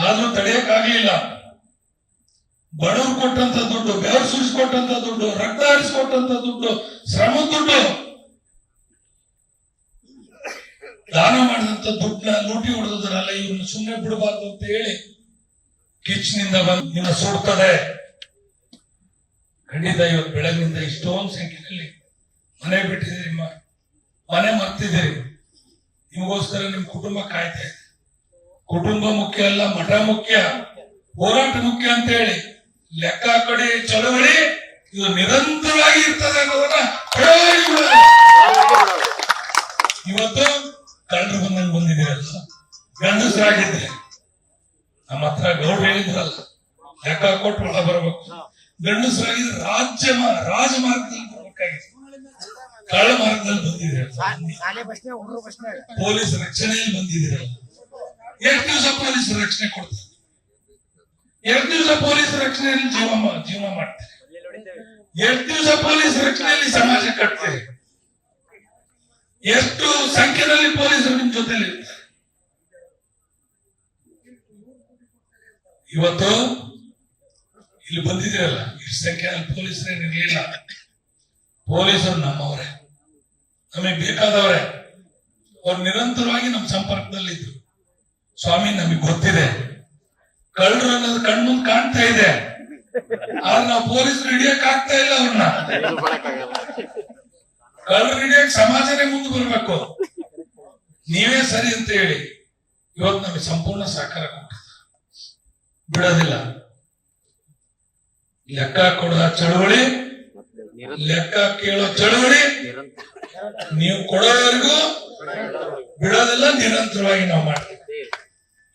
ಆದ್ರೂ ತಡೆಯಕ್ಕಾಗ್ಲಿಲ್ಲ. ಬಡವರು ಕೊಟ್ಟಂತ ದುಡ್ಡು, ಬೆವರು ಸುರಿಸ್ಕೊಟ್ಟಂತ ದುಡ್ಡು, ರಕ್ತ ಹರಿಸ್ಕೊಟ್ಟಂತ ದುಡ್ಡು, ಶ್ರಮ ದುಡ್ಡು, ದಾನ ಮಾಡಿದಂತ ದುಡ್ಡನ್ನ ಲೂಟಿ ಹೊಡೆದ್ರಲ್ಲ, ಇವ್ರನ್ನ ಸುಮ್ಮನೆ ಬಿಡಬಾರ್ದು ಅಂತ ಹೇಳಿ ಕಿಚ್ನಿಂದ ಬಂದು ನಿನ್ನ ಸುಡ್ತದೆ. ಖಂಡಿತ ಇವತ್ತು ಬೆಳಗಿನಿಂದ ಇಷ್ಟೊಂದು ಸಂಖ್ಯೆಯಲ್ಲಿ ಮನೆ ಬಿಟ್ಟಿದ್ದೀರಿ, ಮನೆ ಮರ್ತಿದ್ದೀರಿ. ನಿಮಗೋಸ್ಕರ ನಿಮ್ ಕುಟುಂಬ ಕಾಯ್ತಾ ಇದೆ. ಕುಟುಂಬ ಮುಖ್ಯ ಅಲ್ಲ, ಮಠ ಮುಖ್ಯ, ಹೋರಾಟ ಮುಖ್ಯ ಅಂತ ಹೇಳಿ ಲೆಕ್ಕ ಕಡೆ ಚಳವಳಿ ಇದು ನಿರಂತರವಾಗಿ ಇರ್ತದೆ ಅನ್ನೋದನ್ನ ಇವತ್ತು ಕಳ್ಳರು ಬಂದಂಗೆ ಬಂದಿದ್ದೀರಲ್ಲ, ಗಂಡಸರಾಗಿದ್ರೆ ನಮ್ಮ ಹತ್ರ ಗೌಡ್ರು ಹೇಳಿದ್ರಲ್ಲ, ಲೆಕ್ಕ ಕೊಟ್ಟು ಒಳ ಬರಬೇಕು. ಗಂಡಸರಾಗಿದ್ರೆ ರಾಜಮಾರ್ಗದಲ್ಲಿ ಬರ್ಬೇಕಾಗಿತ್ತು, ಕಳ್ಳ ಮಾರ್ಗದಲ್ಲಿ ಬಂದಿದ್ದೀರಲ್ಲ, ಪೊಲೀಸ್ ರಕ್ಷಣೆಯಲ್ಲಿ ಬಂದಿದ್ದೀರಲ್ಲ. ಎಷ್ಟು ದಿವಸ ಪೊಲೀಸ್ ರಕ್ಷಣೆ ಕೊಡ್ತಾರೆ? ಎಷ್ಟು ದಿವಸ ಪೊಲೀಸ್ ರಕ್ಷಣೆಯಲ್ಲಿ ಜೀವನ ಮಾಡ್ತಾರೆ? ಎಷ್ಟು ದಿವಸ ಪೊಲೀಸ್ ರಕ್ಷಣೆಯಲ್ಲಿ ಸಮಾಜ ಕಟ್ತಾರೆ? ಎಷ್ಟು ಸಂಖ್ಯೆಯಲ್ಲಿ ಪೊಲೀಸರು ನಿಮ್ ಜೊತೆಲಿ ಇರ್ತಾರೆ? ಇವತ್ತು ಇಲ್ಲಿ ಬಂದಿದ್ದೀರಲ್ಲ, ಇಷ್ಟು ಸಂಖ್ಯೆಯಲ್ಲಿ ಪೊಲೀಸರೇನಿರ್ಲಿಲ್ಲ. ಪೊಲೀಸರು ನಮ್ಮವರೇ, ನಮಗೆ ಬೇಕಾದವರೇ. ಅವ್ರು ನಿರಂತರವಾಗಿ ನಮ್ಮ ಸಂಪರ್ಕದಲ್ಲಿದ್ರು. ಸ್ವಾಮಿ, ನಮಗೆ ಗೊತ್ತಿದೆ ಕಳ್ಳರು ಅನ್ನೋದು ಕಣ್ಮುಂದ್ ಕಾಣ್ತಾ ಇದೆ, ಆದ್ರೆ ನಾವು ಪೊಲೀಸರು ಹಿಡಿಯಕ್ ಆಗ್ತಾ ಇಲ್ಲ. ಅವ್ರನ್ನ ಕಳ್ಳರು ಹಿಡಿಯಕ್ ಸಮಾಜನೇ ಮುಂದೆ ಬರ್ಬೇಕು. ನೀವೇ ಸರಿ ಅಂತ ಹೇಳಿ ಇವತ್ತು ನಮಗೆ ಸಂಪೂರ್ಣ ಸಹಕಾರ ಕೊಟ್ಟಿದೆ, ಬಿಡೋದಿಲ್ಲ. ಲೆಕ್ಕ ಕೊಡುವ ಚಳುವಳಿ, ಲೆಕ್ಕ ಕೇಳೋ ಚಳುವಳಿ ನೀವು ಕೊಡೋವರೆಗೂ ಬಿಡೋದಿಲ್ಲ, ನಿರಂತರವಾಗಿ ನಾವು ಮಾಡ್ತೀವಿ.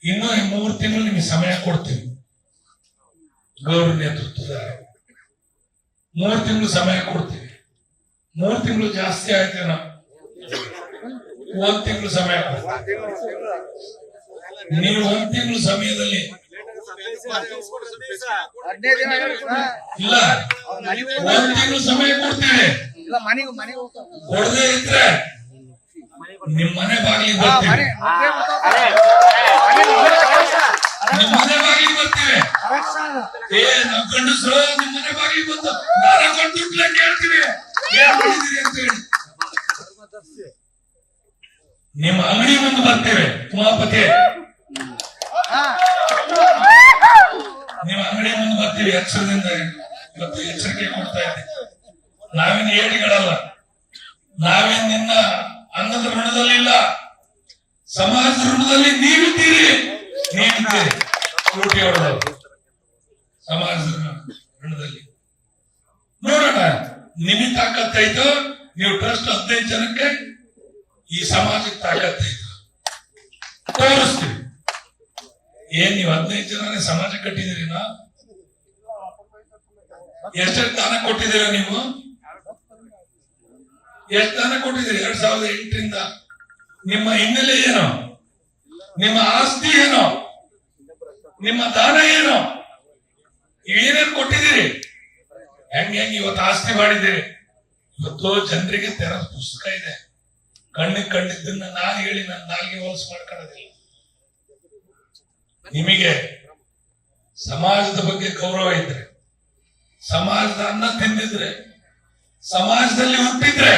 ಇನ್ನು 3 ತಿಂಗಳು ನಿಮಗೆ ಸಮಯ ಕೊಡ್ತೀವಿ. ಗೌರವ ನೇತೃತ್ವದ 3 ತಿಂಗಳು ಸಮಯ ಕೊಡ್ತೀವಿ. 3 ತಿಂಗಳು ಜಾಸ್ತಿ ಆಯ್ತು, ನಾವು 1 ತಿಂಗಳು ಸಮಯ ಕೊಡ್ತೀವಿ. ನೀವು 1 ತಿಂಗಳು ಸಮಯದಲ್ಲಿ ಇಲ್ಲ, 1 ತಿಂಗಳು ಸಮಯ ಕೊಡ್ತೀವಿ. ಕೊಡದೇ ಇದ್ರೆ ನಿಮ್ ಮನೆ ಬಾಗಿಲಿಗೆ ಬರ್ತೀವಿ. ಏ ನಾವ್ ಗಂಡಸರು ನಿಮ್ ಮನೆ ಬಾಗಿಲಿಗೆ ಬಂದು ದಾರ ಕೊಟ್ಟು ದುಡ್ಲ ಕೇಳ್ತೀವಿ ಏನ್ ಮಾಡಿದಿರಿ ಅಂತ ಹೇಳಿ ನಿಮ್ಮ ಅಂಗಡಿ ಮುಂದೆ ಬರ್ತೇವೆ ಉಮಾಪತಿ ನಿಮ್ಮ ಅಂಗಡಿ ಮುಂದೆ ಬರ್ತೀವಿ ಎಚ್ಚರದಿಂದ ಇವತ್ತು ಎಚ್ಚರಿಕೆ ಕೊಡ್ತಾ ಇದ್ದೀವಿ ನಾವೇನು ಏಟಿಗಳಲ್ಲ ನಾವೇನ್ ನಿನ್ನ ಅನ್ನದ ಋಣದಲ್ಲಿಲ್ಲ ಸಮಾಜದ ಋಣದಲ್ಲಿ ನೀವಿದ್ದೀರಿ ಲೂಟಿ ಹೊಡೆದವರು ಸಮಾಜದ ಋಣದಲ್ಲಿ ನೋಡೋಣ ನಿಮಗೆ ತಾಕತ್ತೈತು ನೀವು ಟ್ರಸ್ಟ್ 15 ಜನಕ್ಕೆ ಈ ಸಮಾಜಕ್ಕೆ ತಾಕತ್ತೈತು ತೋರಿಸ್ತೀವಿ ಏನ್ ನೀವು 15 ಜನನೇ ಸಮಾಜ ಕಟ್ಟಿದಿರಿ ನಾ ಎಷ್ಟು ದಾನ ಕೊಟ್ಟಿದ್ದೀರ ನೀವು ಎಷ್ಟು ದಾನ ಕೊಟ್ಟಿದ್ದೀರಿ 2008ರಿಂದ ನಿಮ್ಮ ಹಿನ್ನೆಲೆ ಏನು ನಿಮ್ಮ ಆಸ್ತಿ ಏನು ನಿಮ್ಮ ದಾನ ಏನು ಏನೇನು ಕೊಟ್ಟಿದ್ದೀರಿ ಹೆಂಗ್ ಇವತ್ತು ಆಸ್ತಿ ಮಾಡಿದ್ದೀರಿ ಇವತ್ತು ಜನರಿಗೆ ತೆರೆದ ಪುಸ್ತಕ ಇದೆ ಕಣ್ಣಿಗೆ ಕಂಡಿದ್ದನ್ನ ನಾನು ಹೇಳಿ ನನ್ನ ನಾಲ್ಗೆ ಹೊಲಸು ಮಾಡ್ಕೊಳ್ಳೋದಿಲ್ಲ ನಿಮಗೆ ಸಮಾಜದ ಬಗ್ಗೆ ಗೌರವ ಇದ್ರೆ ಸಮಾಜದ ಅನ್ನ ತಿಂದಿದ್ರೆ ಸಮಾಜದಲ್ಲಿ ಹುಟ್ಟಿದ್ರೆ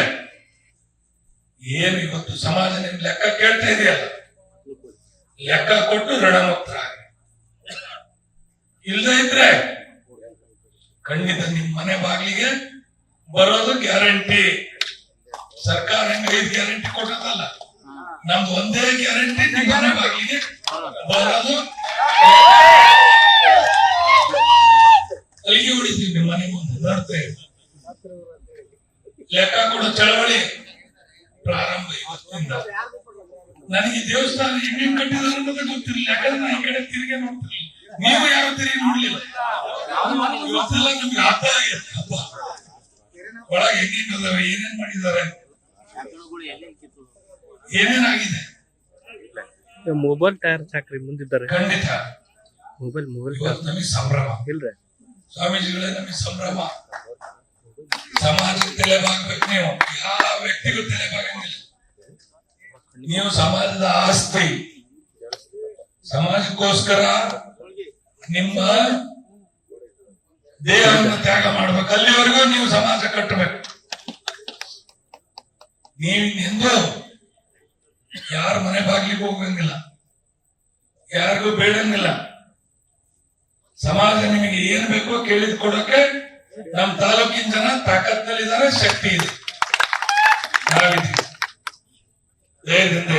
ಏನು ಇವತ್ತು ಸಮಾಜ ನಿಮ್ ಲೆಕ್ಕ ಕೇಳ್ತಾ ಇದೆಯಲ್ಲ ಲೆಕ್ಕ ಕೊಟ್ಟು ಋಣಮುಕ್ತರ ಇಲ್ಲದೆ ಇದ್ರೆ ಖಂಡಿತ ನಿಮ್ ಮನೆ ಬಾಗಿಲಿಗೆ ಬರೋದು ಗ್ಯಾರಂಟಿ ಸರ್ಕಾರ ಹೆಂಗ 5 ಗ್ಯಾರಂಟಿ ಕೊಟ್ಟದಲ್ಲ ನಮ್ದು ಒಂದೇ ಗ್ಯಾರಂಟಿ ನಿಮ್ ಮನೆ ಬಾಗಿಲಿಗೆ ಬರೋದು ಅಲ್ಲಿಗೆ ಹೊಡಿತೀವಿ ನಿಮ್ಮ ಮನೆ ಮುಂದೆ ನೋಡ್ತಾ ಇದ್ದೀವಿ ಲೆಕ್ಕ ಕೊಡೋ ಚಳವಳಿ ಪ್ರಾರಂಭ ಇವತ್ತಿಂದ ನನಗೆ ದೇವಸ್ಥಾನ ಹೆಂಗ್ ಕಟ್ಟಿದಾರೆ ಅನ್ನೋದೇ ಗೊತ್ತಿರಲಿಲ್ಲ ಯಾಕಂದ್ರೆ ನಾ ಈ ಕಡೆ ತಿರುಗಿ ನೋಡ್ತಿರ್ಲಿಲ್ಲ ನೀವು ಯಾರು ತಿರುಗಿ ನೋಡ್ಲಿಲ್ಲ ಇವತ್ತೆಲ್ಲ ನಮ್ಗೆ ಹಬ್ಬ ಆಗಿದೆ ಹಬ್ಬ ಒಳಗೆ ಹೆಂಗಿದ್ದಾವೆ ಏನೇನ್ ಮಾಡಿದ್ದಾರೆ ಏನೇನಾಗಿದೆ ಮೊಬೈಲ್ ಟೈರ್ ಹಾಕ್ರಿ ಮುಂದಿದ್ದಾರೆ ಖಂಡಿತ ಮೊಬೈಲ್ ಇವತ್ತು ನಮಗೆ ಸಂಭ್ರಮ ಇಲ್ರಿ ಸ್ವಾಮೀಜಿಗಳೇ ನಮಗೆ ಸಂಭ್ರಮ ಸಮಾಜಕ್ಕೆ ತಲೆಬಾಗ್ಬೇಕು ನೀವು ಯಾವ ವ್ಯಕ್ತಿಗೂ ತಲೆಬಾಗಂಗಿಲ್ಲ ನೀವು ಸಮಾಜದ ಆಸ್ತಿ ಸಮಾಜಕ್ಕೋಸ್ಕರ ನಿಮ್ಮ ದೇಹವನ್ನು ತ್ಯಾಗ ಮಾಡ್ಬೇಕು ಅಲ್ಲಿವರೆಗೂ ನೀವು ಸಮಾಜ ಕಟ್ಟಬೇಕು ನೀವಿನ್ನೆಂದು ಯಾರ ಮನೆ ಬಾಗಿಲಿಗೆ ಹೋಗಂಗಿಲ್ಲ ಯಾರಿಗೂ ಬೇಡಂಗಿಲ್ಲ ಸಮಾಜ ನಿಮಗೆ ಏನ್ ಬೇಕೋ ಕೇಳಿದ್ ಕೊಡೋಕೆ ನಮ್ ತಾಲೂಕಿನ ಜನ ತಾಕತ್ತಲ್ಲಿದ್ದಾರೆ ಶಕ್ತಿ ಇದೆ ನಾವಿದ್ದೀವಿ ಧೈರ್ಯದಿಂದ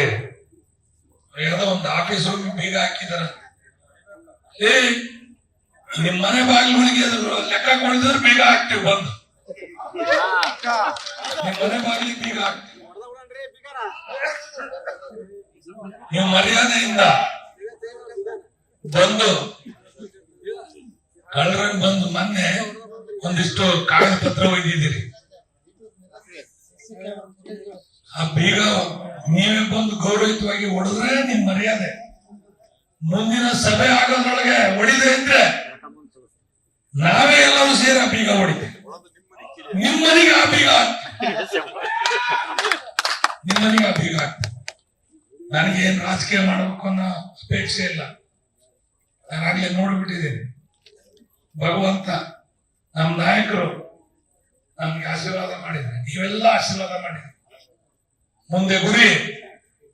ಯಾವುದೋ ಒಂದು ಆಫೀಸ್ ಹೋಗಿ ಬೀಗ ಹಾಕಿದಾರ ಏ ನಿಮ್ ಮನೆ ಬಾಗಿಲುಗಳಿಗೆ ಲೆಕ್ಕ ಕೊಡಿದ್ರೆ ಬೀಗ ಹಾಕ್ತಿವಿ ಬಂದು ನಿಮ್ ಮನೆ ಬಾಗಿಲಿಗೆ ಬೀಗ ಹಾಕ್ತಿವಿ ನೀವು ಮರ್ಯಾದೆಯಿಂದ ಬಂದು ಕಳ್ಳರಂಗ್ ಬಂದು ಮೊನ್ನೆ ಒಂದಿಷ್ಟು ಕಾಗದ ಪತ್ರ ಒಯ್ದಿದ್ದೀರಿ ಆ ಬೀಗ ನೀವೇ ಬಂದು ಗೌರವಯುತವಾಗಿ ಹೊಡೆದ್ರೆ ನಿಮ್ ಮರ್ಯಾದೆ ಮುಂದಿನ ಸಭೆ ಆಗೋದ್ರೊಳಗೆ ಹೊಡಿದೆ ಇದ್ರೆ ನಾವೇ ಎಲ್ಲರೂ ಸೇರಿ ಆ ಬೀಗ ಹೊಡಿತೀವಿ ನಿಮ್ಮನಿಗೆ ಆ ಬೀಗ ನಿಮ್ಮನಿಗೆ ಆ ಬೀಗ ಆಗ್ತದೆ ನನಗೇನು ರಾಜಕೀಯ ಮಾಡಬೇಕು ಅನ್ನೋ ಅಪೇಕ್ಷೆ ಇಲ್ಲ ನಾನಾಗ್ಲೇ ನೋಡ್ಬಿಟ್ಟಿದ್ದೀನಿ ಭಗವಂತ ನಮ್ಮ ನಾಯಕರು ನಮ್ಗೆ ಆಶೀರ್ವಾದ ಮಾಡಿದ್ರೆ ನೀವೆಲ್ಲ ಆಶೀರ್ವಾದ ಮಾಡಿದ್ರಿ ಮುಂದೆ ಗುರಿ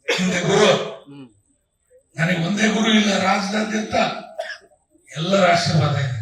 ಹಿಂದೆ ಗುರು ನನಗೆ ಒಂದೇ ಗುರು ಇಲ್ಲ ರಾಜ್ಯಾದ್ಯಂತ ಎಲ್ಲರ ಆಶೀರ್ವಾದ ಇದೆ